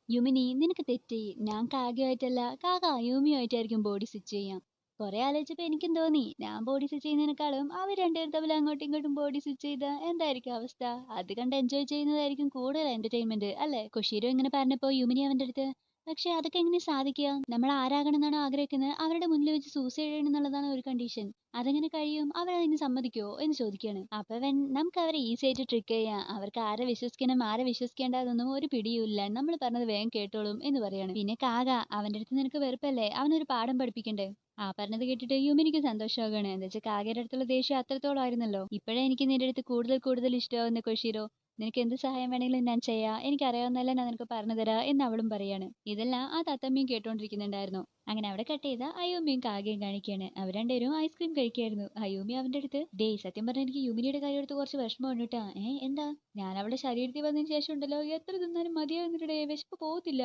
യുമിനി നിനക്ക് തെറ്റി. ഞാൻ കാഗ്യമായിട്ടല്ല, കാക അയൂമിയുമായിട്ടായിരിക്കും ബോഡി സ്വിച്ച് ചെയ്യാം. കുറെ ആലോചിച്ചപ്പോ എനിക്കും തോന്നി ഞാൻ ബോഡി സ്വിച്ച് ചെയ്യുന്നതിനേക്കാളും അവർ രണ്ടുപേരും തമ്മിൽ അങ്ങോട്ടും ഇങ്ങോട്ടും ബോഡി സ്വിച്ച് ചെയ്താ എന്തായിരിക്കും അവസ്ഥ? അത് കണ്ട് എൻജോയ് ചെയ്യുന്നതായിരിക്കും കൂടുതൽ എന്റർടൈൻമെന്റ് അല്ലെ? കൊഷീരോ ഇങ്ങനെ പറഞ്ഞപ്പോ യുമിനി അവന്റെ അടുത്ത്, പക്ഷെ അതൊക്കെ എങ്ങനെ സാധിക്കുക? നമ്മൾ ആരാകണം എന്നാണോ ആഗ്രഹിക്കുന്നത് അവരുടെ മുന്നിൽ വെച്ച് സൂസൈഡ് ചെയ്യണം എന്നുള്ളതാണ് ഒരു കണ്ടീഷൻ. അതെങ്ങനെ കഴിയും? അവരതിന് സമ്മതിക്കുമോ എന്ന് ചോദിക്കുകയാണ്. അപ്പൊ നമുക്ക് അവരെ ഈസി ആയിട്ട് ട്രിക്ക് ചെയ്യാം. അവർക്ക് ആരെ വിശ്വസിക്കണം ആരെ വിശ്വസിക്കേണ്ടതൊന്നും ഒരു പിടിയുമില്ല. നമ്മൾ പറഞ്ഞത് വേഗം കേട്ടോളും എന്ന് പറയാണ്. പിന്നെ കാക, അവന്റെ അടുത്ത് നിനക്ക് വെറുപ്പല്ലേ? അവനൊരു പാഠം പഠിപ്പിക്കണ്ടേ? ആ പറഞ്ഞത് കേട്ടിട്ട് യുമിനിക്ക് സന്തോഷമാകാണ്. എന്താ വെച്ചാൽ കാഗയുടെ അടുത്തുള്ള ദേഷ്യം അത്രത്തോളം ആയിരുന്നല്ലോ. ഇപ്പോഴേ എനിക്ക് നിന്റെ അടുത്ത് കൂടുതൽ കൂടുതൽ ഇഷ്ടമാവുന്ന കൊഷീരോ. നിനക്ക് എന്ത് സഹായം വേണമെങ്കിലും ഞാൻ ചെയ്യാം. എനിക്കറിയാവുന്നതല്ല ഞാൻ നിനക്ക് പറഞ്ഞു തരാം എന്ന് അവളും പറയാണ്. ഇതെല്ലാം ആ തത്തമ്മയും കേട്ടോണ്ടിരിക്കുന്നുണ്ടായിരുന്നു. അങ്ങനെ അവിടെ കട്ട് ചെയ്ത അയൂമിയും കാഗയും കാണിക്കുകയാണ്. അവർ രണ്ടുപേരും ഐസ്ക്രീം കഴിക്കായിരുന്നു. അയൂമി അവന്റെ അടുത്ത്, ഡേയ് സത്യം പറഞ്ഞാൽ എനിക്ക് യുമിനിയുടെ കാര്യം എടുത്ത് കുറച്ച് വിഷമമുണ്ട് കേട്ടാ. എന്താ? ഞാൻ അവളുടെ ശരീരത്തിൽ വന്നതിന് ശേഷം ഉണ്ടല്ലോ എത്ര തിന്നാലും മതിയാകുന്നിടേ, വിശപ്പ് പോകത്തില്ല.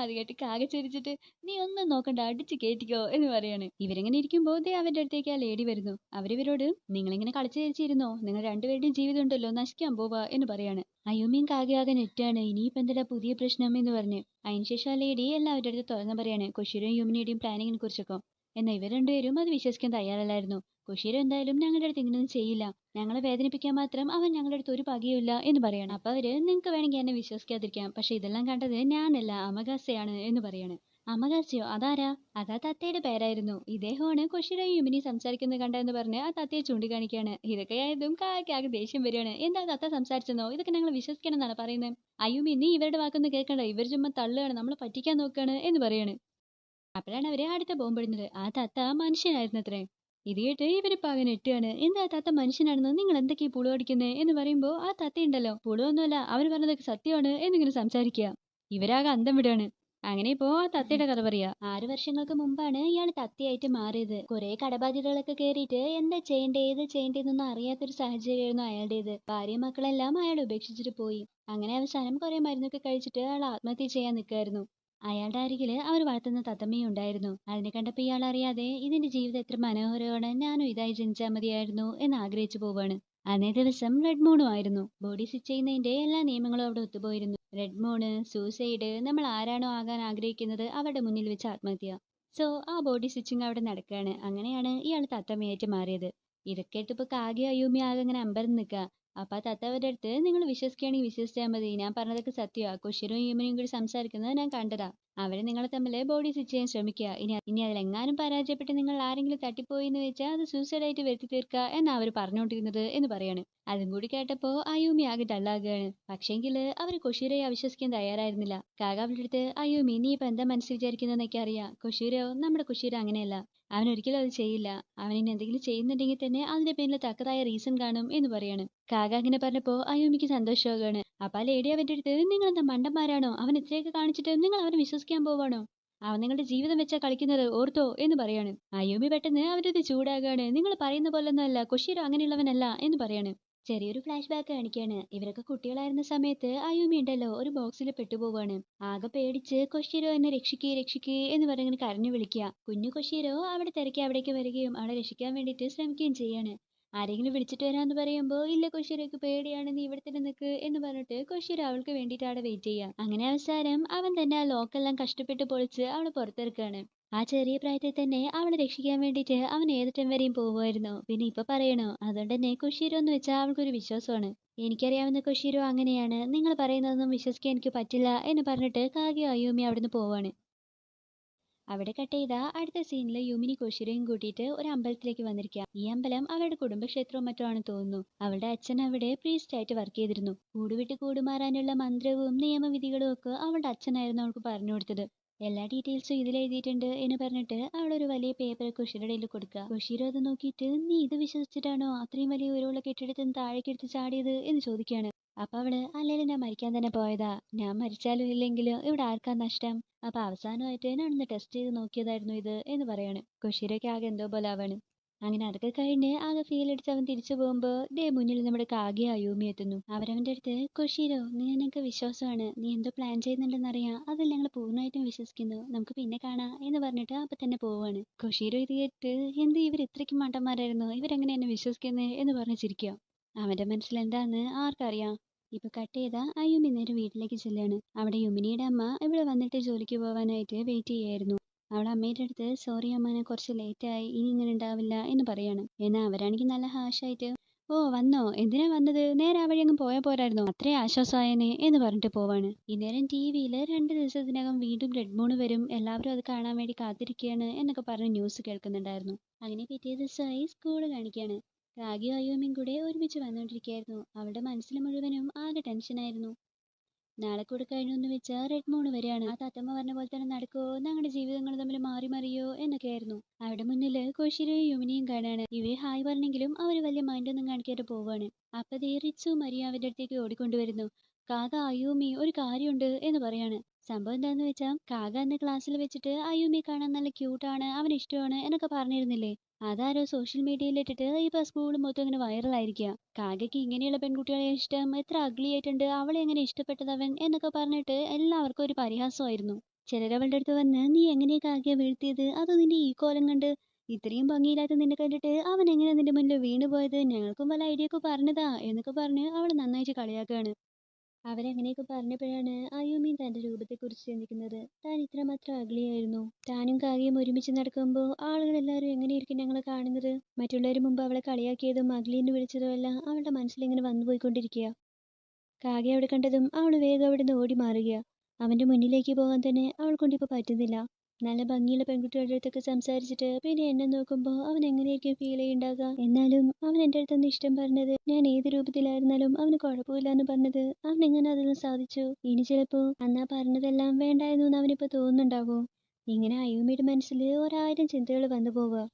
അത് കേട്ട് കാക ചിരിച്ചിട്ട്, നീ ഒന്നും നോക്കണ്ട അടിച്ച് കേറ്റിക്കോ എന്ന് പറയാണ്. ഇവരിങ്ങനെ ഇരിക്കുമ്പോൾ ദേ അവന്റെ അടുത്തേക്ക് ആ ലേഡി വരുന്നു. അവരിവരോട്, നിങ്ങളിങ്ങനെ കളിച്ചു ചിരിച്ചിരുന്നോ? നിങ്ങൾ രണ്ടുപേരുടെയും ജീവിതം ഉണ്ടല്ലോ നശിക്കാൻ പോവാ എന്ന് പറയാണ്. അയൂമിയും കാകയാകെ നെറ്റാണ്. ഇനിയിപ്പോ എന്താ പുതിയ പ്രശ്നം എന്ന് പറഞ്ഞ്. അതിനുശേഷം ആ ലേഡി എല്ലാവരുടെ അടുത്ത് തുറന്നു പറയാണ് കൊഷീരയും യുമിനിയുടെയും പ്ലാനിങ്ങിനെ കുറിച്ചൊക്കെ. എന്നാൽ ഇവർ രണ്ടുപേരും അത് വിശ്വസിക്കാൻ തയ്യാറല്ലായിരുന്നു. കൊഷീര എന്തായാലും ഞങ്ങളുടെ അടുത്ത് ഇങ്ങനെയൊന്നും ചെയ്യില്ല. ഞങ്ങളെ വേദനിപ്പിക്കാൻ മാത്രം അവൻ ഞങ്ങളുടെ അടുത്ത് ഒരു പകയുമില്ല എന്ന് പറയാണ്. അപ്പൊ അവര്, നിങ്ങൾക്ക് വേണമെങ്കിൽ എന്നെ വിശ്വസിക്കാതിരിക്കാം, പക്ഷെ ഇതെല്ലാം കണ്ടത് ഞാനല്ല അമകാസയാണ് എന്ന് പറയാണ്. അമകാസിയോ? അതാരാ? അതാ തത്തയുടെ പേരായിരുന്നു. ഇദ്ദേഹമാണ് കൊഷീരയും യുമിനി സംസാരിക്കുന്നത് കണ്ടെന്ന് പറഞ്ഞ് ആ തത്തയെ ചൂണ്ടിക്കാണിക്കാണ്. ഇതൊക്കെ ആയതും കാക്കയാകെ ദേഷ്യം വരികയാണ്. എന്താ തത്ത സംസാരിച്ചെന്നോ? ഇതൊക്കെ ഞങ്ങൾ വിശ്വസിക്കണം എന്നാണ് പറയുന്നത്. അയ്യുമി നീ ഇവരുടെ വാക്കൊന്നും കേൾക്കണ്ട, ഇവർ ചുമ്മാ തള്ളുകയാണ്, നമ്മളെ പറ്റിക്കാൻ നോക്കുകയാണ് എന്ന് പറയാണ്. അപ്പോഴാണ് അവരെ അടുത്ത ബോംബിടുന്നത്. ആ തത്ത മനുഷ്യനായിരുന്നത്രേ. ഇത് കേട്ട് ഇവരിപ്പോ ആകെ നെട്ടുകയാണ്. എന്താ തത്ത മനുഷ്യനാണെന്ന് നിങ്ങൾ എന്തൊക്കെയാ പുളു അടിക്കുന്നത് എന്ന് പറയുമ്പോൾ ആ തത്തയുണ്ടല്ലോ, പുളുവൊന്നുമല്ല അവര് പറഞ്ഞതൊക്കെ സത്യമാണ് എന്നിങ്ങനെ സംസാരിക്കുക. ഇവരാകെ അന്തം വിടുകയാണ്. അങ്ങനെ ഇപ്പോ ആ തത്തയുടെ കഥ പറയാ. 6 വർഷങ്ങൾക്ക് മുമ്പാണ് ഇയാൾ തത്തയായിട്ട് മാറിയത്. കുറെ കടബാധ്യതകളൊക്കെ കേറിയിട്ട് എന്താ ചെയ്യണ്ടേ ഏത് ചെയ്യണ്ടേന്നൊന്നും അറിയാത്തൊരു സാഹചര്യമായിരുന്നു അയാളുടേത്. ഭാര്യയും മക്കളെല്ലാം അയാൾ ഉപേക്ഷിച്ചിട്ട് പോയി. അങ്ങനെ അവസാനം കുറെ മരുന്നൊക്കെ കഴിച്ചിട്ട് അയാൾ ആത്മഹത്യ ചെയ്യാൻ നിൽക്കായിരുന്നു. അയാളുടെ അരികില് അവർ വളർത്തുന്ന തത്തമ്മയും ഉണ്ടായിരുന്നു. അതിനെ കണ്ടപ്പോ ഇയാൾ അറിയാതെ ഇതിന്റെ ജീവിതം എത്ര മനോഹരമാണ്, ഞാനും ഇതായി ജനിച്ചാൽ മതിയായിരുന്നു എന്ന് ആഗ്രഹിച്ചു പോവാണ്. അന്നേ ദിവസം റെഡ് മൂണും ആയിരുന്നു. ബോഡി സ്വിച്ച് ചെയ്യുന്നതിന്റെ എല്ലാ നിയമങ്ങളും അവിടെ ഒത്തുപോയിരുന്നു. റെഡ് മൂണ്, സൂസൈഡ്, നമ്മൾ ആരാണോ ആകാൻ ആഗ്രഹിക്കുന്നത് അവരുടെ മുന്നിൽ വെച്ച് ആത്മഹത്യ. സോ ആ ബോഡി സ്വിച്ചിങ് അവിടെ നടക്കുകയാണ്. അങ്ങനെയാണ് ഇയാൾ തത്തമ്മയായിട്ട് മാറിയത്. ഇതൊക്കെ ഇട്ടിപ്പോ കാഗെ അയൂമി ആകെ ഇങ്ങനെ അമ്പരന്ന് നിൽക്കുക. അപ്പൊ ആ തത്തവരുടെ അടുത്ത്, നിങ്ങൾ വിശ്വസിക്കുകയാണെങ്കിൽ വിശ്വസിച്ചാൽ മതി, ഞാൻ പറഞ്ഞതൊക്കെ സത്യമാ. കൊഷിറും യൂമിനും കൂടി സംസാരിക്കുന്നത് ഞാൻ കണ്ടതാ. അവര് നിങ്ങളെ തമ്മിൽ ബോഡി സ്വിച്ച് ചെയ്യാൻ ശ്രമിക്കുക. ഇനി അതിലെങ്ങാനും പരാജയപ്പെട്ട് നിങ്ങൾ ആരെങ്കിലും തട്ടിപ്പോയി എന്ന് വെച്ചാൽ അത് സൂസൈഡ് ആയിട്ട് വരുത്തി തീർക്കുക എന്നാ അവർ പറഞ്ഞുകൊണ്ടിരുന്നത് എന്ന് പറയാണ്. അതും കൂടി കേട്ടപ്പോ അയൂമി ആകെ ഡള്ളാകുകയാണ്. പക്ഷേങ്കില് അവര് കൊഷീരയെ അവിശ്വസിക്കാൻ തയ്യാറായിരുന്നില്ല. കാക അവളുടെ അടുത്ത്, അയൂമി നീ ഇപ്പൊ എന്താ മനസ്സിൽ വിചാരിക്കുന്നതെന്നൊക്കെ അറിയാം. കൊഷീരോ, നമ്മുടെ കൊഷീര അങ്ങനെയല്ല. അവൻ ഒരിക്കലും അത് ചെയ്യില്ല. അവൻ ഇനി എന്തെങ്കിലും ചെയ്യുന്നുണ്ടെങ്കിൽ തന്നെ അതിന്റെ പിന്നിൽ തക്കതായ റീസൺ കാണും എന്ന് പറയാണ്. കാക അങ്ങനെ പറഞ്ഞപ്പോ അയൂമിക്ക് സന്തോഷമാകാണ്. അപ്പൊ ആ ലേഡി അവന്റെ അടുത്ത്, നിങ്ങൾ എന്താ മണ്ടന്മാരാണോ? അവൻ ഇത്രയൊക്കെ കാണിച്ചിട്ട് നിങ്ങൾ അവനെ വിശ്വസിക്കാൻ പോവാണോ? അവൻ നിങ്ങളുടെ ജീവിതം വെച്ചാ കളിക്കുന്നത്, ഓർത്തോ എന്ന് പറയാണ്. അയൂമി പെട്ടെന്ന് അവരുടെ അടുത്ത് ചൂടാകാണ്. നിങ്ങൾ പറയുന്ന പോലൊന്നും അല്ല, കൊഷീരോ അങ്ങനെയുള്ളവനല്ല എന്ന് പറയാണ്. ചെറിയൊരു ഫ്ലാഷ് ബാക്ക് കാണിക്കാണ്. ഇവരൊക്കെ കുട്ടികളായിരുന്ന സമയത്ത് അയൂമി ഉണ്ടല്ലോ ഒരു ബോക്സിൽ പെട്ടുപോവാണ്. ആകെ പേടിച്ച് കൊഷീരോ എന്നെ രക്ഷിക്കേ രക്ഷിക്കേ എന്ന് പറഞ്ഞിങ്ങനെ കരഞ്ഞു വിളിക്കുക. കുഞ്ഞു കൊഷീരോ അവിടെ തിരക്കി അവിടേക്ക് വരികയും അവളെ രക്ഷിക്കാൻ വേണ്ടിയിട്ട് ശ്രമിക്കുകയും ചെയ്യാണ്. ആരെങ്കിലും വിളിച്ചിട്ട് വരാന്ന് പറയുമ്പോ, ഇല്ല കൊഷീരയ്ക്ക് പേടിയാണ്, നീ ഇവിടെ തന്നെ നിൽക്ക് എന്ന് പറഞ്ഞിട്ട് കൊഷീര അവൾക്ക് വേണ്ടിയിട്ട് അവിടെ വെയിറ്റ് ചെയ്യാം. അങ്ങനെ അവസാനം അവൻ തന്നെ ആ ലോക്കെല്ലാം കഷ്ടപ്പെട്ട് പൊളിച്ച് അവളെ പുറത്തിറക്കാണ്. ആ ചെറിയ പ്രായത്തിൽ തന്നെ അവളെ രക്ഷിക്കാൻ വേണ്ടിയിട്ട് അവൻ ഏതറ്റം വരെയും പോവുമായിരുന്നു. പിന്നെ ഇപ്പൊ പറയണോ? അതുകൊണ്ട് തന്നെ കൊഷീരോ എന്ന് വെച്ചാൽ അവൾക്കൊരു വിശ്വാസമാണ്. എനിക്കറിയാവുന്ന കൊഷീരോ അങ്ങനെയാണ്, നിങ്ങൾ പറയുന്നതൊന്നും വിശ്വസിക്കാൻ എനിക്ക് പറ്റില്ല എന്ന് പറഞ്ഞിട്ട് കാഗിയോ അയൂമി അവിടുന്ന് പോവാണ്. അവിടെ കട്ട് ചെയ്ത അടുത്ത സീനിൽ യുമിനി കൊഷിരയും കൂട്ടിയിട്ട് ഒരു അമ്പലത്തിലേക്ക് വന്നിരിക്കുക. ഈ അമ്പലം അവരുടെ കുടുംബക്ഷേത്രവും മറ്റോ ആണ് തോന്നുന്നു. അവളുടെ അച്ഛൻ അവിടെ പ്രീസ്റ്റ് ആയിട്ട് വർക്ക് ചെയ്തിരുന്നു. കൂടുവിട്ട് കൂടുമാറാനുള്ള മന്ത്രവും നിയമവിധികളും ഒക്കെ അവളുടെ അച്ഛനായിരുന്നു അവൾക്ക് പറഞ്ഞു കൊടുത്തത്. എല്ലാ ഡീറ്റെയിൽസും ഇതിൽ എഴുതിയിട്ടുണ്ട് എന്ന് പറഞ്ഞിട്ട് അവളൊരു വലിയ പേപ്പർ കൊഷിയുടെ കയ്യിൽ കൊടുക്കുക. കൊഷീര അത് നോക്കിയിട്ട്, നീ ഇത് വിശ്വസിച്ചിട്ടാണോ അത്രയും വലിയ ഉയരമുള്ള കെട്ടിടത്തിൽ നിന്ന് താഴേക്ക് എടുത്ത് ചാടിയത് എന്ന് ചോദിക്കുകയാണ്. അപ്പൊ അവള്, അല്ലേലും ഞാൻ മരിക്കാൻ തന്നെ പോയതാ. ഞാൻ മരിച്ചാലും ഇല്ലെങ്കിലും ഇവിടെ ആർക്കാ നഷ്ടം? അപ്പൊ അവസാനമായിട്ട് ഞാനൊന്ന് ടെസ്റ്റ് ചെയ്ത് നോക്കിയതായിരുന്നു ഇത് എന്ന് പറയാണ്. കൊഷീരയ്ക്ക് ആകെ എന്തോ പോലെ ആവാണ്. അങ്ങനെ അതൊക്കെ കഴിഞ്ഞ് ആകെ ഫീൽ അടിച്ച് അവൻ തിരിച്ചു പോകുമ്പോ ദേ മുന്നിൽ നമ്മുടെ കാഗെ അയൂമി എത്തുന്നു. അവരവന്റെ അടുത്ത്, കൊഷീരോ നീ എനിക്ക് വിശ്വാസമാണ്, നീ എന്തോ പ്ലാൻ ചെയ്യുന്നുണ്ടെന്നറിയാം, അതിൽ ഞങ്ങൾ പൂർണ്ണമായിട്ടും വിശ്വസിക്കുന്നു, നമുക്ക് പിന്നെ കാണാം എന്ന് പറഞ്ഞിട്ട് അപ്പൊ തന്നെ പോവാണ്. കൊഷീരോ ഇത് കേട്ട്, എന്ത് ഇവർ ഇത്രയ്ക്കും മണ്ടന്മാരായിരുന്നു, ഇവരെങ്ങനെ എന്നെ വിശ്വസിക്കുന്നത് എന്ന് പറഞ്ഞ് ചിരിക്കുക. അവന്റെ മനസ്സിൽ എന്താന്ന് ആർക്കറിയാം. ഇപ്പൊ കട്ട് ചെയ്ത അയ്യൂമി നേരെ വീട്ടിലേക്ക് ചെല്ലാണ്. അവിടെ യുമിനിയുടെ അമ്മ ഇവിടെ വന്നിട്ട് ജോലിക്ക് പോവാനായിട്ട് വെയിറ്റ് ചെയ്യായിരുന്നു. അവളെ അമ്മയുടെ അടുത്ത് സോറി അമ്മ, ഞാൻ കുറച്ച് ലേറ്റ് ആയി, ഇനി ഇങ്ങനെ ഉണ്ടാവില്ല എന്ന് പറയാണ്. എന്നാൽ അവരാണെങ്കിൽ നല്ല ഹാഷായിട്ട് ഓ വന്നോ, എന്തിനാ വന്നത്, നേരെ ആ വഴി അങ്ങ് പോയാൽ പോരായിരുന്നോ, അത്രേ ആശ്വാസമായനെ എന്ന് പറഞ്ഞിട്ട് പോവാണ്. ഇന്നേരം ടി വിയിൽ 2 ദിവസത്തിനകം വീണ്ടും റെഡ് മൂൺ വരും, എല്ലാവരും അത് കാണാൻ വേണ്ടി കാത്തിരിക്കുകയാണ് എന്നൊക്കെ പറഞ്ഞ് ന്യൂസ് കേൾക്കുന്നുണ്ടായിരുന്നു. അങ്ങനെ പിറ്റേ ദിവസമായി സ്കൂള് കാണിക്കുകയാണ്. കാഗിയും അയ്യൂമിയും കൂടെ ഒരുമിച്ച് വന്നുകൊണ്ടിരിക്കുകയായിരുന്നു. അവളുടെ മനസ്സിൽ മുഴുവനും ആകെ ടെൻഷനായിരുന്നു. നാളെ കൂടെ കഴിഞ്ഞൊന്ന് വെച്ചാൽ റെഡ് മൂൺ വരികയാണ്. ആ തത്തമ്മ പറഞ്ഞ പോലെ തന്നെ നടക്കുമോ, ഞങ്ങളുടെ ജീവിതങ്ങൾ തമ്മിൽ മാറി മറിയോ എന്നൊക്കെയായിരുന്നു. അവിടെ മുന്നിൽ കോശിരയും യുമിനിയും കാണാണ്. ഇവര് ഹായ് പറഞ്ഞെങ്കിലും അവര് വലിയ മൈൻഡൊന്നും കാണിക്കാതെ പോവാണ്. അപ്പൊ ദേ റിച്ചു മരിയ അവരുടെ അടുത്തേക്ക് ഓടിക്കൊണ്ടുവരുന്നു. കാക അയ്യൂമി ഒരു കാര്യമുണ്ട് എന്ന് പറയാണ്. സംഭവം എന്താന്ന് വെച്ചാൽ കാക അന്ന് ക്ലാസ്സിൽ വെച്ചിട്ട് അയ്യൂമി കാണാൻ നല്ല ക്യൂട്ടാണ്, അവന് ഇഷ്ടമാണ് എന്നൊക്കെ പറഞ്ഞിരുന്നില്ലേ. അതാരോ സോഷ്യൽ മീഡിയയിൽ ഇട്ടിട്ട് ഇപ്പൊ സ്കൂൾ മൊത്തം ഇങ്ങനെ വൈറലായിരിക്കുക. കാക്കയ്ക്ക് ഇങ്ങനെയുള്ള പെൺകുട്ടികളെ ഇഷ്ടം, എത്ര അഗ്ലി ആയിട്ടുണ്ട്, അവളെ എങ്ങനെ ഇഷ്ടപ്പെട്ടതവൻ എന്നൊക്കെ പറഞ്ഞിട്ട് എല്ലാവർക്കും ഒരു പരിഹാസമായിരുന്നു. ചിലരവളുടെ അടുത്ത് വന്ന് നീ എങ്ങനെയാ കാക്കയെ വീഴ്ത്തിയത്, അതോ നിന്റെ ഈ കോലം കണ്ട്, ഇത്രയും ഭംഗിയില്ലാത്ത നിന്നെ കണ്ടിട്ട് അവൻ എങ്ങനെയാ നിന്റെ മുന്നിൽ വീണു പോയത്, ഞങ്ങൾക്കും പല ഐഡിയ ഒക്കെ പറഞ്ഞതാ എന്നൊക്കെ പറഞ്ഞ് അവൾ നന്നായിട്ട് കളിയാക്കുകയാണ്. അവരങ്ങനെയൊക്കെ പറഞ്ഞപ്പോഴാണ് അയ്യൂമി തന്റെ രൂപത്തെക്കുറിച്ച് ചിന്തിക്കുന്നത്. താൻ ഇത്രമാത്രം അഗ്ലിയായിരുന്നു. താനും കാവ്യയും ഒരുമിച്ച് നടക്കുമ്പോൾ ആളുകളെല്ലാവരും എങ്ങനെയായിരിക്കും ഞങ്ങളെ കാണുന്നത്. മറ്റുള്ളവർ മുമ്പ് അവളെ കളിയാക്കിയതും അഗ്ലിന്ന് വിളിച്ചതും എല്ലാം അവളുടെ മനസ്സിലിങ്ങനെ വന്നു പോയിക്കൊണ്ടിരിക്കുക. കാവ്യ അവിടെ കണ്ടതും അവൾ വേഗം അവിടെ നിന്ന് ഓടി മാറുക. അവന്റെ മുന്നിലേക്ക് പോകാൻ തന്നെ അവൾ കൊണ്ടിപ്പോൾ പറ്റുന്നില്ല. നല്ല ഭംഗിയുള്ള പെൺകുട്ടികളുടെ അടുത്തൊക്കെ സംസാരിച്ചിട്ട് പിന്നെ എന്നെ നോക്കുമ്പോൾ അവൻ എങ്ങനെയായിരിക്കും ഫീൽ ചെയ്യുണ്ടാകുക. എന്നാലും അവൻ എൻ്റെ അടുത്തൊന്ന് ഇഷ്ടം പറഞ്ഞത്, ഞാൻ ഏത് രൂപത്തിലായിരുന്നാലും അവന് കുഴപ്പമില്ല എന്ന് പറഞ്ഞത്, അവൻ എങ്ങനെ അതൊന്നും സാധിച്ചു. ഇനി ചിലപ്പോൾ അന്നാ പറഞ്ഞതെല്ലാം വേണ്ടായിരുന്നു എന്ന് അവനിപ്പോൾ തോന്നുന്നുണ്ടാവോ. ഇങ്ങനെ അയ്യൂമിയുടെ മനസ്സിൽ 1000 ചിന്തകൾ വന്നു പോവുക.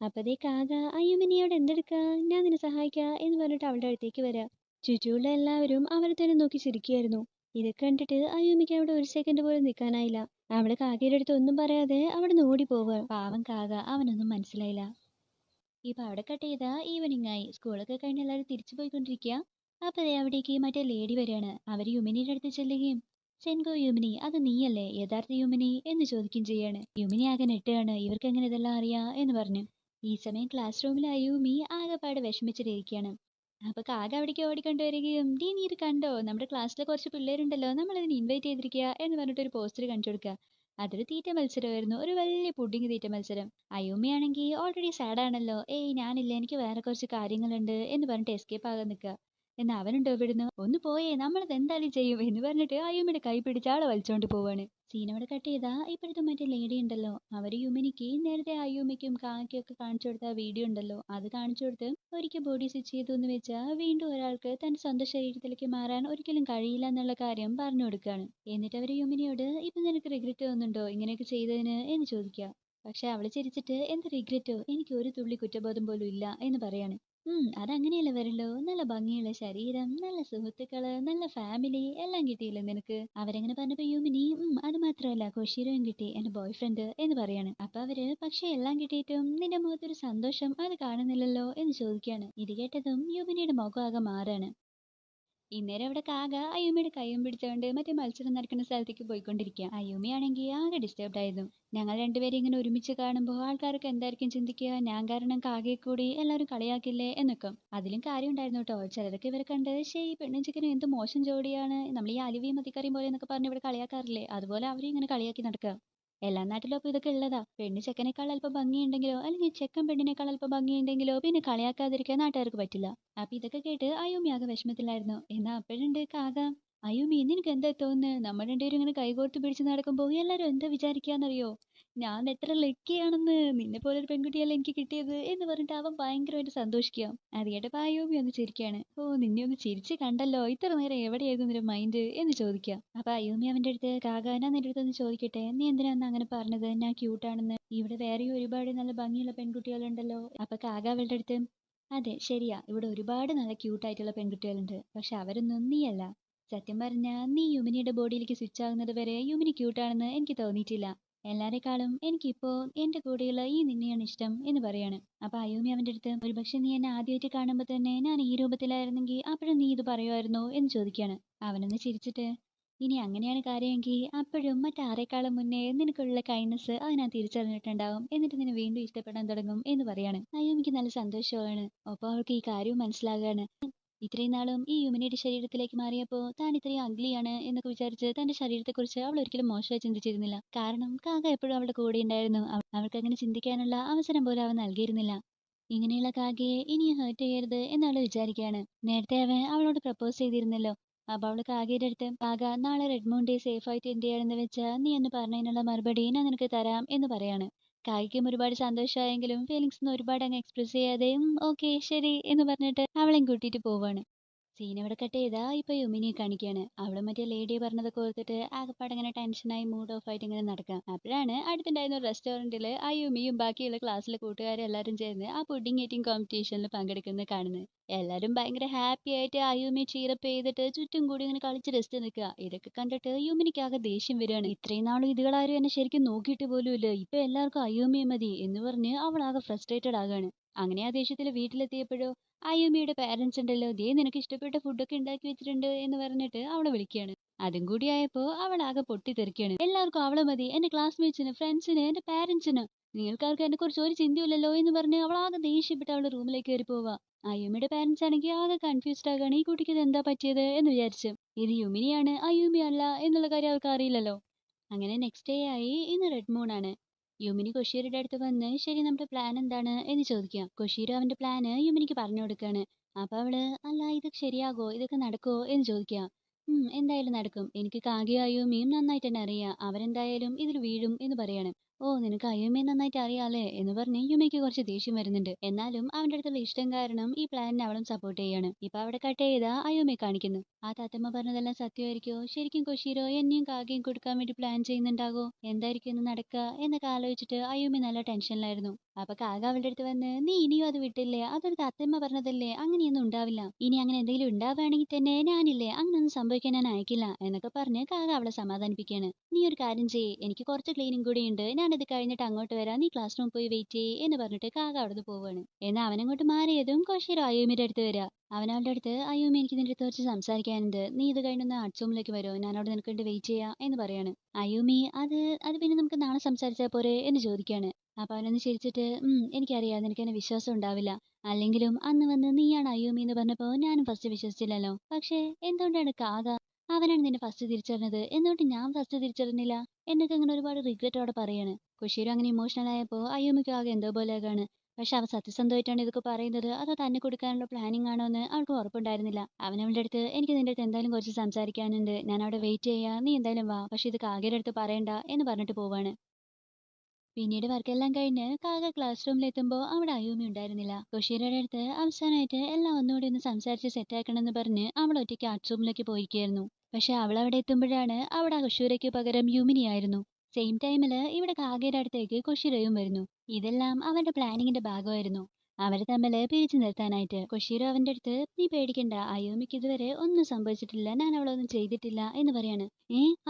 അപ്പതേ കാക അയ്യൂമിനിയോട് എന്തെടുക്കാ, ഞാൻ നിന്നെ സഹായിക്കാ എന്ന് പറഞ്ഞിട്ട് അവളുടെ അടുത്തേക്ക് വരാം. ചുറ്റുമുള്ള എല്ലാവരും അവരെ തന്നെ നോക്കി ചിരിക്കുകയായിരുന്നു. ഇത് കണ്ടിട്ട് അയ്യൂമിക്ക് അവിടെ ഒരു സെക്കൻഡ് പോലും നിൽക്കാനായില്ല. അവള് കാക്കയുടെ അടുത്ത് ഒന്നും പറയാതെ അവിടെ നിന്ന് ഓടിപ്പോവുക. പാവം കാക, അവനൊന്നും മനസ്സിലായില്ല. ഇപ്പൊ അവിടെ കട്ട് ചെയ്ത ഈവനിങ് ആയി. സ്കൂളൊക്കെ കഴിഞ്ഞ് എല്ലാവരും തിരിച്ചു പോയിക്കൊണ്ടിരിക്കുക. അപ്പൊ അവിടേക്ക് മറ്റേ ലേഡി വരികയാണ്. അവർ യുമിനിയുടെ അടുത്ത് ചെല്ലുകയും സെൻഗോ യുമിനി, അത് നീയല്ലേ യഥാർത്ഥ യുമിനി എന്ന് ചോദിക്കുകയും ചെയ്യാണ്. യുമിനി ആകെ നെട്ടുകയാണ്, ഇവർക്ക് എങ്ങനെ ഇതെല്ലാം അറിയാ എന്ന് പറഞ്ഞു. ഈ സമയം ക്ലാസ് റൂമിൽ അയ്യൂമി ആകെപ്പാടെ വിഷമിച്ചിട്ടിരിക്കുകയാണ്. അപ്പൊ കാക അവിടേക്ക് ഓടിക്കൊണ്ടുവരികയും ഡീ നീ ഇത് കണ്ടോ, നമ്മുടെ ക്ലാസ്സിലെ കുറച്ച് പിള്ളേരുണ്ടല്ലോ, നമ്മളിതിന് ഇൻവൈറ്റ് ചെയ്തിരിക്കുക എന്ന് പറഞ്ഞിട്ട് ഒരു പോസ്റ്റർ കാണിച്ചു കൊടുക്കുക. അതൊരു തീറ്റ മത്സരമായിരുന്നു, ഒരു വലിയ പുഡിങ് തീറ്റ മത്സരം. അയ്യൂമ്മയാണെങ്കിൽ ഓൾറെഡി സാഡ് ആണല്ലോ, ഏയ് ഞാനില്ല, എനിക്ക് വേറെ കുറച്ച് കാര്യങ്ങളുണ്ട് എന്ന് പറഞ്ഞിട്ട് എസ്കേപ്പ് ആകാൻ നിൽക്കുക. എന്നാ അവനുണ്ടോ ഇവിടുന്ന്, ഒന്ന് പോയേ, നമ്മളത് എന്തായാലും ചെയ്യും എന്ന് പറഞ്ഞിട്ട് അയ്യൂമ്മയുടെ കൈ പിടിച്ച് ആളെ വലിച്ചോണ്ട് പോവാണ്. സീനോടെ കട്ട് ചെയ്താ ഇപ്പോഴത്തെ മറ്റേ ലേഡി ഉണ്ടല്ലോ, അവര് യുമിനിക്ക് നേരത്തെ അയ്യൂമ്മയ്ക്കും കാക്കയ്ക്കും ഒക്കെ കാണിച്ചു കൊടുത്ത വീഡിയോ ഉണ്ടല്ലോ, അത് കാണിച്ചു കൊടുത്ത് ഒരിക്കൽ ബോഡി സ്വിച്ച് ചെയ്തു എന്ന് വെച്ചാൽ വീണ്ടും ഒരാൾക്ക് തന്റെ സ്വന്തം ശരീരത്തിലേക്ക് മാറാൻ ഒരിക്കലും കഴിയില്ല എന്നുള്ള കാര്യം പറഞ്ഞു കൊടുക്കുകയാണ്. എന്നിട്ട് അവര് യുമിനിയോട് ഇപ്പൊ നിനക്ക് റിഗ്രറ്റ് തോന്നുന്നുണ്ടോ ഇങ്ങനെയൊക്കെ ചെയ്തതിന് എന്ന് ചോദിക്കുക. പക്ഷെ അവള് ചിരിച്ചിട്ട് എന്ത് റിഗ്രറ്റോ, എനിക്ക് ഒരു തുള്ളി കുറ്റബോധം പോലും ഇല്ല എന്ന് പറയാണ്. അതങ്ങനെയല്ലേ വരുള്ളൂ, നല്ല ഭംഗിയുള്ള ശരീരം, നല്ല സുഹൃത്തുക്കള്, നല്ല ഫാമിലി എല്ലാം കിട്ടിയില്ലേ നിനക്ക്. അവരെങ്ങനെ പറഞ്ഞപ്പോ യുമിനി അത് മാത്രമല്ല കൊഷീരയും കിട്ടി, എന്റെ ബോയ് ഫ്രണ്ട് എന്ന് പറയാണ്. അപ്പൊ അവര് പക്ഷെ എല്ലാം കിട്ടിയിട്ടും നിന്റെ മുഖത്തൊരു സന്തോഷം അത് കാണുന്നില്ലല്ലോ എന്ന് ചോദിക്കാണ്. ഇത് കേട്ടതും യുമിനിയുടെ മുഖം ആകെ മാറാണ്. ഇന്നേരം അവിടെ കാക അയ്യൂമിയുടെ കൈയും പിടിച്ചുകൊണ്ട് മറ്റേ മത്സരം നടക്കുന്ന സ്ഥലത്തേക്ക് പോയിക്കൊണ്ടിരിക്കുക. അയ്യൂമി ആണെങ്കിൽ ആകെ ഡിസ്റ്റർബ്ഡ് ആയിരുന്നു. ഞങ്ങൾ രണ്ടുപേരും ഇങ്ങനെ ഒരുമിച്ച് കാണുമ്പോൾ ആൾക്കാരൊക്കെ എന്തായിരിക്കും ചിന്തിക്കുക, ഞാൻ കാരണം കാകയെ കൂടി എല്ലാവരും കളിയാക്കില്ലേ എന്നൊക്കെ. അതിലും കാര്യം ഉണ്ടായിരുന്നു കേട്ടോ. ചിലരൊക്കെ ഇവരെ കണ്ട് ശേ ഈ പെണ്ണും ചിക്കനും എന്ത് മോശം ജോഡിയാണ്, നമ്മൾ ഈ അലുവയും മത്തിക്കറിയും പോലെ എന്നൊക്കെ പറഞ്ഞ് ഇവിടെ കളിയാക്കാറില്ലേ, അതുപോലെ അവരും ഇങ്ങനെ കളിയാക്കി നടക്കുക. എല്ലാ നാട്ടിലും അപ്പൊ ഇതൊക്കെ ഉള്ളതാ. പെണ്ണ് ചെക്കനേക്കാൾ അല്പം ഭംഗിയുണ്ടെങ്കിലോ അല്ലെങ്കിൽ ചെക്കൻ പെണ്ണിനേക്കാൾ അല്പം ഭംഗിയുണ്ടെങ്കിലോ പിന്നെ കളിയാക്കാതിരിക്കാൻ നാട്ടുകാർക്ക് പറ്റില്ല. അപ്പൊ ഇതൊക്കെ കേട്ട് അയ്യൂമി ആകെ വിഷമത്തിലായിരുന്നു. എന്നാ അപ്പോഴുണ്ട് കാക, അയ്യൂമി നിനക്ക് എന്താ തോന്നുന്നത്, നമ്മൾ രണ്ടുപേരും ഇങ്ങനെ കൈകോർത്ത് പിടിച്ച് നടക്കുമ്പോൾ എല്ലാവരും എന്താ വിചാരിക്കാന്നറിയോ, ഞാൻ എത്ര ലക്കിയാണെന്ന്, നിന്നെ പോലെ ഒരു പെൺകുട്ടിയല്ലേ എനിക്ക് കിട്ടിയത് എന്ന് പറഞ്ഞിട്ട് അവൻ ഭയങ്കരമായിട്ട് സന്തോഷിക്കുക. അത് കേട്ടപ്പോ അയ്യൂമി ഒന്ന് ചിരിക്കുകയാണ്. ഓ നിന്നെ ഒന്ന് ചിരിച്ച് കണ്ടല്ലോ, ഇത്ര നേരം എവിടെയായിരുന്നു നിന്റെ മൈൻഡ് എന്ന് ചോദിക്കുക. അപ്പൊ അയ്യൂമി അവന്റെ അടുത്ത്, കാക ഞാൻ നിന്റെ അടുത്തൊന്ന് ചോദിക്കട്ടെ, നീ എന്തിനാന്ന് അങ്ങനെ പറഞ്ഞത് ഞാൻ ക്യൂട്ടാണെന്ന്, ഇവിടെ വേറെയും ഒരുപാട് നല്ല ഭംഗിയുള്ള പെൺകുട്ടികളുണ്ടല്ലോ. അപ്പൊ കാക അവളുടെ അടുത്ത്, അതെ ശരിയാ, ഇവിടെ ഒരുപാട് നല്ല ക്യൂട്ടായിട്ടുള്ള പെൺകുട്ടികളുണ്ട്, പക്ഷെ അവരൊന്നും നീയല്ല. സത്യം പറഞ്ഞാ നീ യുമിനിയുടെ ബോഡിയിലേക്ക് സ്വിച്ച് ആകുന്നത് വരെ യുമിനി ക്യൂട്ടാണെന്ന് എനിക്ക് തോന്നിയിട്ടില്ല. എല്ലാരെക്കാളും എനിക്കിപ്പോ എന്റെ കൂടെയുള്ള ഈ നിന്നെയാണ് ഇഷ്ടം എന്ന് പറയാണ്. അപ്പൊ അയ്യൂമി അവന്റെ അടുത്ത്, ഒരുപക്ഷെ നീ എന്നെ ആദ്യമായിട്ട് കാണുമ്പോൾ തന്നെ ഞാൻ ഈ രൂപത്തിലായിരുന്നെങ്കിൽ അപ്പോഴും നീ ഇത് പറയുമായിരുന്നോ എന്ന് ചോദിക്കാണ്. അവനൊന്ന് ചിരിച്ചിട്ട്, ഇനി അങ്ങനെയാണ് കാര്യമെങ്കിൽ അപ്പോഴും മറ്റാരെക്കാളും മുന്നേ നിനക്കുള്ള കൈൻഡ്നസ് അത് ഞാൻ തിരിച്ചറിഞ്ഞിട്ടുണ്ടാവും, എന്നിട്ട് നിന്നെ വീണ്ടും ഇഷ്ടപ്പെടാൻ തുടങ്ങും എന്ന് പറയാണ്. അയ്യൂമിക്ക് നല്ല സന്തോഷമാണ്. ഒപ്പം അവൾക്ക് ഈ കാര്യവും മനസ്സിലാകാണ്. ഇത്രയും നാളും ഈ യുമിനിയുടെ ശരീരത്തിലേക്ക് മാറിയപ്പോൾ താൻ ഇത്രയും അഗ്ലിയാണ് എന്നൊക്കെ വിചാരിച്ച് തന്റെ ശരീരത്തെക്കുറിച്ച് അവൾ ഒരിക്കലും മോശമായി ചിന്തിച്ചിരുന്നില്ല. കാരണം കാക എപ്പോഴും അവളുടെ കൂടെ ഉണ്ടായിരുന്നു. അവൾക്ക് അങ്ങനെ ചിന്തിക്കാനുള്ള അവസരം പോലും അവൻ നൽകിയിരുന്നില്ല. ഇങ്ങനെയുള്ള കാക്കയെ ഇനിയും ഹേർട്ട് ചെയ്യരുത് എന്നവൾ വിചാരിക്കുകയാണ്. നേരത്തെ അവൻ അവളോട് പ്രപ്പോസ് ചെയ്തിരുന്നല്ലോ. അപ്പൊ അവള് കാക്കയുടെ അടുത്ത്, കാക്ക നാളെ റെഡ്മൂൺ ഡേ സേഫ് ആയിട്ട് എന്ത് ചെയ്യണമെന്ന് വെച്ചാൽ നീ എന്ന് പറഞ്ഞതിനുള്ള മറുപടി ഞാൻ നിനക്ക് തരാം എന്ന് പറയാണ്. കായ്ക്കും ഒരുപാട് സന്തോഷമായെങ്കിലും ഫീലിങ്സ് ഒന്നും ഒരുപാട് അങ്ങ് എക്സ്പ്രസ് ചെയ്യാതെ ഓക്കെ ശരി എന്ന് പറഞ്ഞിട്ട് അവളെയും കൂട്ടിയിട്ട് പോവാണ്. സീൻ ഇവിടെ കട്ട് ചെയ്താ ഇപ്പൊ യുമിനിയെ കാണിക്കാണ്. അവള് മറ്റേ ലേഡി പറഞ്ഞതൊക്കെ ഓർത്തിട്ട് ആകെപ്പാടെ ഇങ്ങനെ ടെൻഷനായി മൂഡ് ഓഫ് ആയിട്ട് ഇങ്ങനെ നടക്കാം. അപ്പോഴാണ് അടുത്തുണ്ടായിരുന്ന ഒരു റെസ്റ്റോറന്റിൽ ആ യുമിയും ബാക്കിയുള്ള ക്ലാസ്സിലെ കൂട്ടുകാരും എല്ലാവരും ചേർന്ന് ആ പുഡിംഗ് ഈറ്റിംഗ് കോമ്പറ്റീഷനിൽ പങ്കെടുക്കുന്നത് കാണുന്നത്. എല്ലാരും ഭയങ്കര ഹാപ്പി ആയിട്ട് ആ യുമിയെ ചീറപ്പ് ചെയ്തിട്ട് ചുറ്റും കൂടി ഇങ്ങനെ കളിച്ച് രസിച്ച് നിൽക്കുക. ഇതൊക്കെ കണ്ടിട്ട് യുമിനിക്ക് ആകെ ദേഷ്യം വരികയാണ്. ഇത്രയും നാളും ഇതുകളാരും എന്നെ ശരിക്കും നോക്കിയിട്ട് പോലും ഇല്ല, ഇപ്പൊ എല്ലാവർക്കും അയ്യൂമിയെ മതി എന്ന് പറഞ്ഞ് അവൾ ആകെ ഫ്രസ്ട്രേറ്റഡ് ആകാണ്. അങ്ങനെ ആ ദേഷ്യത്തിൽ വീട്ടിലെത്തിയപ്പോഴോ അയ്യൂമിയുടെ പാരന്റ്സ് ഉണ്ടല്ലോ, ദേ നിനക്ക് ഇഷ്ടപ്പെട്ട ഫുഡൊക്കെ ഉണ്ടാക്കി വെച്ചിട്ടുണ്ട് എന്ന് പറഞ്ഞിട്ട് അവളെ വിളിക്കുകയാണ്. അതും കൂടി ആയപ്പോ അവൾ ആകെ പൊട്ടിത്തെറിക്കുകയാണ്. എല്ലാവർക്കും അവളെ മതി, എന്റെ ക്ലാസ്മേറ്റ്സിന്, ഫ്രണ്ട്സിന്, എന്റെ പാരന്റ്സിന്, നിങ്ങൾക്കാർക്കും എന്നെ കുറിച്ച് ഒരു ചിന്തയില്ലല്ലോ എന്ന് പറഞ്ഞ് അവൾ ആകെ ദേഷ്യപ്പെട്ട് അവളുടെ റൂമിലേക്ക് കയറി പോവാ. അയ്യൂമിയുടെ പാരന്റ്സ് ആണെങ്കിൽ ആകെ കൺഫ്യൂസ്ഡ് ആകാണ്, ഈ കുട്ടിക്ക് ഇത് എന്താ പറ്റിയത് എന്ന് വിചാരിച്ച്. ഇത് യുമിനിയാണ് അയ്യൂമി അല്ല എന്നുള്ള കാര്യം അവർക്ക് അറിയില്ലല്ലോ. അങ്ങനെ നെക്സ്റ്റ് ഡേ ആയി. ഇന്ന് റെഡ് മൂൺ ആണ്. യുമിനി കൊഷീറയുടെ അടുത്ത് വന്ന് ശരി നമ്മുടെ പ്ലാൻ എന്താണ് എന്ന് ചോദിക്കാം. കൊഷീറ അവന്റെ പ്ലാന് യുമിനിക്ക് പറഞ്ഞു കൊടുക്കാണ്. അപ്പൊ അവള് അല്ല ഇത് ശരിയാകോ, ഇതൊക്കെ നടക്കോ എന്ന് ചോദിക്കാം. എന്തായാലും നടക്കും, എനിക്ക് കാഗയും അയ്യൂമിയും നന്നായിട്ട് തന്നെ അറിയാം, അവരെന്തായാലും ഇതിൽ വീഴും എന്ന് പറയാണ്. ഓ നിനക്ക് അയ്യൂമിയെ നന്നായിട്ട് അറിയാലേ എന്ന് പറഞ്ഞ് യുമിക്ക് കുറച്ച് ദേഷ്യം വരുന്നുണ്ട്. എന്നാലും അവന്റെ അടുത്തുള്ള ഇഷ്ടം കാരണം ഈ പ്ലാനിനെ അവളും സപ്പോർട്ട് ചെയ്യാണ്. ഇപ്പൊ അവിടെ കട്ട് ചെയ്താ അയ്യൂമിയെ കാണിക്കുന്നു. ആ താത്തമ്മ പറഞ്ഞതെല്ലാം സത്യമായിരിക്കോ, ശരിക്കും കൊഷീറോ എന്നെയും കാഗയും കൊടുക്കാൻ വേണ്ടി പ്ലാൻ ചെയ്യുന്നുണ്ടാകോ, എന്തായിരിക്കും ഇന്ന് നടക്കുക എന്നൊക്കെ ആലോചിച്ചിട്ട് അയ്യൂമി നല്ല ടെൻഷനിലായിരുന്നു. അപ്പൊ കാക അവളുടെ അടുത്ത് വന്ന് നീ ഇനിയും അത് വിട്ടില്ലേ, അതൊരു തത്തമ്മ പറഞ്ഞതല്ലേ, അങ്ങനെയൊന്നും ഉണ്ടാവില്ല, ഇനി അങ്ങനെ എന്തെങ്കിലും ഉണ്ടാവുകയാണെങ്കിൽ തന്നെ ഞാനില്ലേ അങ്ങനെയൊന്നും സംഭവിക്കാൻ ഞാൻ അയക്കില്ല എന്നൊക്കെ പറഞ്ഞ് കാക അവളെ സമാധാനിപ്പിക്കുകയാണ്. നീ ഒരു കാര്യം ചെയ്യ്, എനിക്ക് കുറച്ച് ക്ലീനിങ് കൂടി ഉണ്ട്, ഞാനിത് കഴിഞ്ഞിട്ട് അങ്ങോട്ട് വരാം, നീ ക്ലാസ് റൂം പോയി വെയിറ്റ് ചെയ്യ് എന്ന് പറഞ്ഞിട്ട് കാക അവിടുന്ന് പോവാണ്. എന്നാൽ അവനങ്ങോട്ട് മാറിയതും കൊഷീറോ അയ്യൂമിയുടെ അടുത്ത് വരിക. അവൻ അവളുടെ അടുത്ത് അയ്യൂമി എനിക്ക് നിന്റെ അടുത്ത് കുറച്ച് സംസാരിക്കാനുണ്ട്, നീ ഇത് കഴിഞ്ഞൊന്ന് ആർട്സ് റൂമിലേക്ക് വരുമോ, ഞാൻ അവിടെ നിനക്ക് വേണ്ടി വെയിറ്റ് ചെയ്യാം എന്ന് പറയാണ്. അയ്യൂമി അത് അത് പിന്നെ നമുക്ക് നാളെ സംസാരിച്ചാൽ പോരെ എന്ന് ചോദിക്കാണ്. അപ്പൊ അവനൊന്ന് ചിരിച്ചിട്ട് എനിക്കറിയാം നിനക്ക് എന്നെ വിശ്വാസം ഉണ്ടാവില്ല, അല്ലെങ്കിലും അന്ന് വന്ന് നീയാണ് അയ്യൂമി എന്ന് പറഞ്ഞപ്പോ ഞാനും ഫസ്റ്റ് വിശ്വസിച്ചില്ലല്ലോ, പക്ഷേ എന്തുകൊണ്ടാണ് കാക അവനാണ് നിന്നെ ഫസ്റ്റ് തിരിച്ചറിഞ്ഞത്, എന്തുകൊണ്ട് ഞാൻ ഫസ്റ്റ് തിരിച്ചറിഞ്ഞില്ല എന്നൊക്കെ അങ്ങനെ ഒരുപാട് റിഗ്രറ്റോടെ പറയാണ്. കുഷീരും അങ്ങനെ ഇമോഷണൽ ആയപ്പോ അയ്യൂമിക്ക് ആകെ എന്തോ പോലെയാകാണ്. പക്ഷെ അവൻ സത്യസന്ധമായിട്ടാണ് ഇതൊക്കെ പറയുന്നത് അതോ തന്നെ കൊടുക്കാനുള്ള പ്ലാനിങ് ആണോ എന്ന് അവൾക്ക് ഉറപ്പുണ്ടായിരുന്നില്ല. അവൻ അവളുടെ അടുത്ത് എനിക്ക് നിന്റെ അടുത്ത് എന്തായാലും കുറച്ച് സംസാരിക്കാനുണ്ട്, ഞാൻ അവിടെ വെയിറ്റ് ചെയ്യാം, നീ എന്തായാലും വാ, പക്ഷെ ഇത് കാകയുടെ അടുത്ത് പറയണ്ട എന്ന് പറഞ്ഞിട്ട് പോവാണ്. പിന്നീട് വർക്കെല്ലാം കഴിഞ്ഞ് കാക ക്ലാസ് റൂമിലെത്തുമ്പോൾ അവിടെ അയ്യൂമി ഉണ്ടായിരുന്നില്ല. കൊഷീറയുടെ അടുത്ത് അവസാനമായിട്ട് എല്ലാം ഒന്നുകൂടി ഒന്ന് സംസാരിച്ച് സെറ്റാക്കണമെന്ന് പറഞ്ഞ് അവൾ ഒറ്റയ്ക്ക് ആർട്ട് റൂമിലേക്ക് പോയിക്കായിരുന്നു. പക്ഷെ അവൾ അവിടെ എത്തുമ്പോഴാണ് അവിടെ കൊഷീറയ്ക്ക് പകരം യുമിനിയായിരുന്നു. സെയിം ടൈമില് ഇവിടെ കാഗയുടെ അടുത്തേക്ക് കൊഷീറയും വരുന്നു. ഇതെല്ലാം അവരുടെ പ്ലാനിങ്ങിന്റെ ഭാഗമായിരുന്നു, അവരെ തമ്മില് പിരിച്ചു നിർത്താനായിട്ട്. കൊഷീറോ അവന്റെ അടുത്ത് നീ പേടിക്കണ്ട, അയ്യൂമിക്ക് ഇതുവരെ ഒന്നും സംഭവിച്ചിട്ടില്ല, ഞാൻ അവളൊന്നും ചെയ്തിട്ടില്ല എന്ന് പറയാണ്.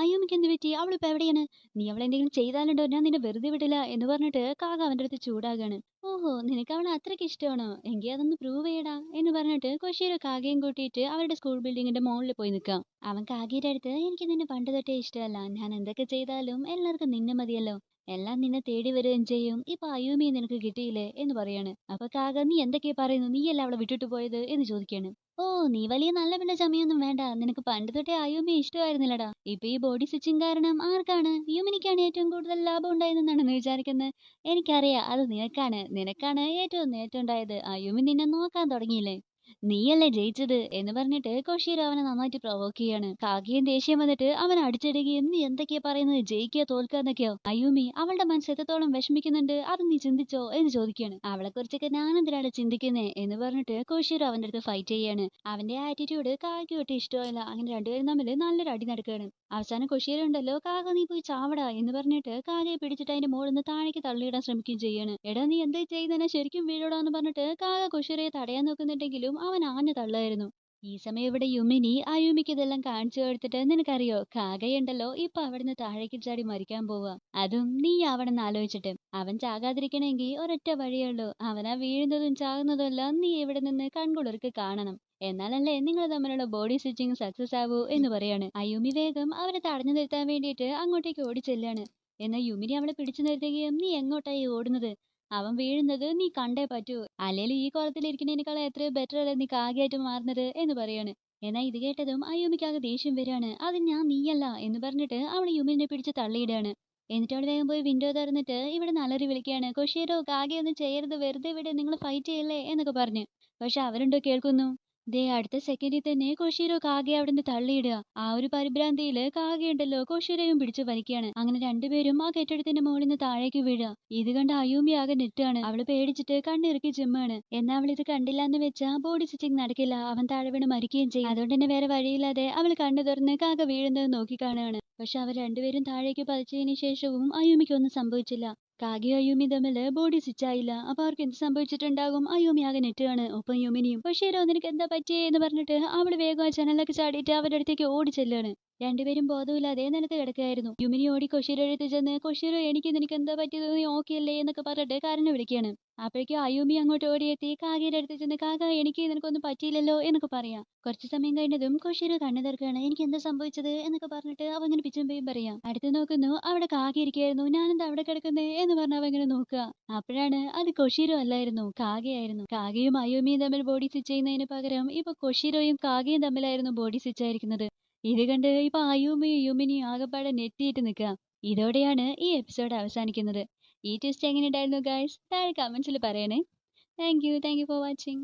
അയ്യൂമിക്ക് എന്ത് പറ്റി, അവളിപ്പോ എവിടെയാണ്, നീ അവളെന്തെങ്കിലും ചെയ്താലുണ്ടോ ഞാൻ നിന്നെ വെറുതെ വിടില്ല എന്ന് പറഞ്ഞിട്ട് കാക അവന്റെ അടുത്ത് ചൂടാകാണ്. ഓഹോ നിനക്ക് അവളെ അത്രയ്ക്ക് ഇഷ്ടമാണോ, എങ്കിൽ അതൊന്ന് പ്രൂവ് ചെയ്യടാ എന്ന് പറഞ്ഞിട്ട് കൊഷീറോ കാഗയും കൂട്ടിയിട്ട് അവരുടെ സ്കൂൾ ബിൽഡിങ്ങിന്റെ മുകളിൽ പോയി നിൽക്കാം. അവൻ കാഗയുടെ അടുത്ത് എനിക്ക് നിന്നെ പണ്ട് തൊട്ടേ ഇഷ്ടമല്ല, ഞാൻ എന്തൊക്കെ ചെയ്താലും എല്ലാവർക്കും നിന്നെ മതിയല്ലോ, എല്ലാം നിന്നെ തേടി വരികയും ചെയ്യും, ഇപ്പൊ അയ്യൂമിയെ നിനക്ക് കിട്ടിയില്ലേ എന്ന് പറയാണ്. അപ്പൊ കാക നീ എന്തൊക്കെയാ പറയുന്നു, നീയല്ല അവളെ വിട്ടിട്ട് പോയത് എന്ന് ചോദിക്കാണ്. ഓ നീ വലിയ നല്ല പിന്നെ ചമയൊന്നും വേണ്ട, നിനക്ക് പണ്ട് തൊട്ടേ അയ്യൂമിയെ ഇഷ്ടമായിരുന്നില്ലടാ, ഇപ്പൊ ഈ ബോഡി സ്വിച്ചിങ് കാരണം ആർക്കാണ്, യുമിനിക്കാണ് ഏറ്റവും കൂടുതൽ ലാഭം ഉണ്ടായതെന്നാണ് നീ വിചാരിക്കുന്നത്, എനിക്കറിയാം അത് നിനക്കാണ് ഏറ്റവും നേട്ടം ഉണ്ടായത്, അയ്യൂമി നിന്നെ നോക്കാൻ തുടങ്ങിയില്ലേ, നീയല്ലേ ജയിച്ചത് എന്ന് പറഞ്ഞിട്ട് കൊഷീർ അവനെ നന്നായിട്ട് പ്രൊവോക്ക് ചെയ്യാണ്. കാക്കയും ദേഷ്യം വന്നിട്ട് അവൻ അടിച്ചിടുകയും നീ എന്തൊക്കെയാ പറയുന്നത്, ജയിക്കുക തോൽക്കുക എന്നൊക്കെയോ, അയ്യൂമി അവളുടെ മനസ്സ് എത്രത്തോളം വിഷമിക്കുന്നുണ്ട് അത് നീ ചിന്തിച്ചോ എന്ന് ചോദിക്കുകയാണ്. അവളെ കുറിച്ചൊക്കെ ഞാൻ എന്തിനാണ് ചിന്തിക്കുന്നേ എന്ന് പറഞ്ഞിട്ട് കൊഷീർ അവന്റെ അടുത്ത് ഫൈറ്റ് ചെയ്യാണ്. അവന്റെ ആറ്റിറ്റ്യൂഡ് കാക്കയ്ക്ക് ഒട്ടും ഇഷ്ടമല്ല. അങ്ങനെ രണ്ടുപേരും തമ്മിൽ നല്ലൊരു അടി നടക്കുകയാണ്. അവസാനം കൊഷീർ ഉണ്ടല്ലോ കാക്ക നീ പോയി ചാവടാ എന്ന് പറഞ്ഞിട്ട് കാക്കയെ പിടിച്ചിട്ട് അതിന്റെ മുകളിൽ നിന്ന് താഴേക്ക് തള്ളിയിടാൻ ശ്രമിക്കുകയും ചെയ്യാണ്. എടാ നീ എന്താ ചെയ്യുന്നതിനെ, ശരിക്കും വീഴോടാന്ന് പറഞ്ഞിട്ട് കാക്ക കൊഷീറയെ തടയാൻ നോക്കുന്നുണ്ടെങ്കിലും അവൻ ആഞ്ഞു തള്ളായിരുന്നു. ഈ സമയം ഇവിടെ യുമിനി അയൂമിക്ക് ഇതെല്ലാം കാണിച്ചു കൊടുത്തിട്ട് നിനക്കറിയോ കാക്കയുണ്ടല്ലോ ഇപ്പൊ അവിടുന്ന് താഴേക്ക് ചാടി മരിക്കാൻ പോവുക, അതും നീ ആവണമെന്ന് ആലോചിച്ചിട്ട്, അവൻ ചാകാതിരിക്കണമെങ്കിൽ ഒരൊറ്റ വഴിയുള്ളൂ, അവനാ വീഴുന്നതും ചാകുന്നതും എല്ലാം നീ ഇവിടെ നിന്ന് കൺകുളിർക്ക് കാണണം, എന്നാലല്ലേ നിങ്ങൾ തമ്മിലുള്ള ബോഡി സ്റ്റിച്ചിങ് സക്സസ് ആവൂ എന്ന് പറയാണ്. അയൂമി വേഗം അവരെ തടഞ്ഞു നിർത്താൻ വേണ്ടിയിട്ട് അങ്ങോട്ടേക്ക് ഓടി ചെല്ലാണ്. എന്നാൽ യുമിനി അവളെ പിടിച്ചു നിർത്തുകയും നീ എങ്ങോട്ടായി ഓടുന്നത്, അവൻ വീഴുന്നത് നീ കണ്ടേ പറ്റൂ. അല്ലേലും ഈ കുളത്തിലിരിക്കുന്നതിനേക്കാളും എത്രയോ ബെറ്റർ അല്ലേ നീ കാഗയായിട്ട് മാറുന്നത് എന്ന് പറയാണ്. എന്നാൽ ഇത് കേട്ടതും അയ്യൂമിക്കാകെ ദേഷ്യം വരികയാണ്. അത് ഞാൻ നീയല്ല എന്ന് പറഞ്ഞിട്ട് അവൾ യുമിനെ പിടിച്ച് തള്ളിയിടാണ്. എന്നിട്ട് അവൾ വേഗം പോയി വിൻഡോ തുറന്നിട്ട് ഇവിടെ അലറി വിളിക്കുകയാണ്, കൊഷിയരോ കാഗെ ഒന്നും ചെയ്യരുത്, വെറുതെ ഇവിടെ നിങ്ങൾ ഫൈറ്റ് ചെയ്യല്ലേ എന്നൊക്കെ പറഞ്ഞ്. പക്ഷെ അവരുണ്ടോ കേൾക്കുന്നു. ദേ അടുത്ത സെക്കൻഡിൽ തന്നെ കൊഷിയരോ കാഗെ അവിടുന്ന് തള്ളിയിടുക. ആ ഒരു പരിഭ്രാന്തിയില് കാഗെ ഉണ്ടല്ലോ കൊഷിയരയും പിടിച്ചു വലിക്കുകയാണ്. അങ്ങനെ രണ്ടുപേരും ആ കെട്ടിടത്തിന്റെ മുകളിൽ നിന്ന് താഴേക്ക് വീഴുക. ഇത് കണ്ട് അയൂമി ആകെ നെറ്റാണ്. അവള് പേടിച്ചിട്ട് കണ്ണിറുക്കി ചിമ്മാണ്. എന്നാൽ അവൾ ഇത് കണ്ടില്ല എന്ന് വെച്ചാ ബോഡി സ്റ്റിച്ചിങ് നടക്കില്ല, അവൻ താഴെ വീണ് മരിക്കുകയും ചെയ്യും. അതുകൊണ്ട് തന്നെ വേറെ വഴിയില്ലാതെ അവൾ കണ്ണു തുറന്ന് കാക വീഴുന്നത് നോക്കി കാണുകയാണ്. പക്ഷെ അവർ രണ്ടുപേരും താഴേക്ക് പതിച്ചതിന് ശേഷവും അയൂമിക്കൊന്നും സംഭവിച്ചില്ല. കാഗയും അയൂമിയും തമ്മിൽ ബോഡി സ്വിച്ച് ആയില്ല. അപ്പൊ അവർക്ക് എന്ത് സംഭവിച്ചിട്ടുണ്ടാകും? അയൂമി ആകെ നെറ്റുകയാണ്, ഒപ്പം യുമിനിയും. പക്ഷേ നിനക്ക് എന്താ പറ്റിയേ എന്ന് പറഞ്ഞിട്ട് അവള് വേഗം ആ ജനലൊക്കെ ചാടിയിട്ട് അവരുടെ അടുത്തേക്ക് ഓടി ചെല്ലുകയാണ്. രണ്ടുപേരും ബോധമില്ലാതെ നിലത്ത് കിടക്കുകയായിരുന്നു. യുമിനി ഓടി കൊഷീരോ അടുത്ത് ചെന്ന്, കൊഷീരോ എനിക്ക് നിനക്ക് എന്താ പറ്റിയത്, നീ ഓക്കെ അല്ലേ എന്നൊക്കെ പറഞ്ഞിട്ട് കരഞ്ഞു വിളിക്കുകയാണ്. അപ്പോഴേക്കും അയൂമി അങ്ങോട്ട് ഓടിയെത്തി കാഗയുടെ അടുത്ത് ചെന്ന്, കാക എനിക്ക് നിനക്കൊന്നും പറ്റിയില്ലല്ലോ എന്നൊക്കെ പറയാം. കുറച്ച് സമയം കഴിഞ്ഞതും കൊഷീരോ കണ്ണു തീർക്കുകയാണ്. എനിക്ക് എന്താ സംഭവിച്ചത് എന്നൊക്കെ പറഞ്ഞിട്ട് അവ ഇങ്ങനെ പിച്ചുമ്പയും പറയാം. അടുത്ത് നോക്കുന്നു, അവിടെ കാക ഇരിക്കുകയായിരുന്നു. ഞാനെന്താ അവിടെ കിടക്കുന്നേ എന്ന് പറഞ്ഞ അവ ഇങ്ങനെ നോക്കുക. അപ്പോഴാണ് അത് കൊഷീരോ അല്ലായിരുന്നു, കാഗയായിരുന്നു. കാഗയും അയൂമിയും തമ്മിൽ ബോഡി സ്വിച്ച് ചെയ്യുന്നതിന് പകരം ഇപ്പൊ കൊഷീരോയും കാഗയും തമ്മിലായിരുന്നു ബോഡി സ്വിച്ച് ആയിരിക്കുന്നത്. ഇത് കണ്ട് ഇപ്പൊ അയൂമിയും യുമിനിയും ആകെപ്പാടെ നെറ്റിയിട്ട് നിൽക്കുക. ഇതോടെയാണ് ഈ എപ്പിസോഡ് അവസാനിക്കുന്നത്. ഈ ട്വിസ്റ്റ് എങ്ങനെ ഉണ്ടായിരുന്നു ഗൈസ്? താഴെ കമന്റ്സിൽ പറയണേ. Thank you for watching.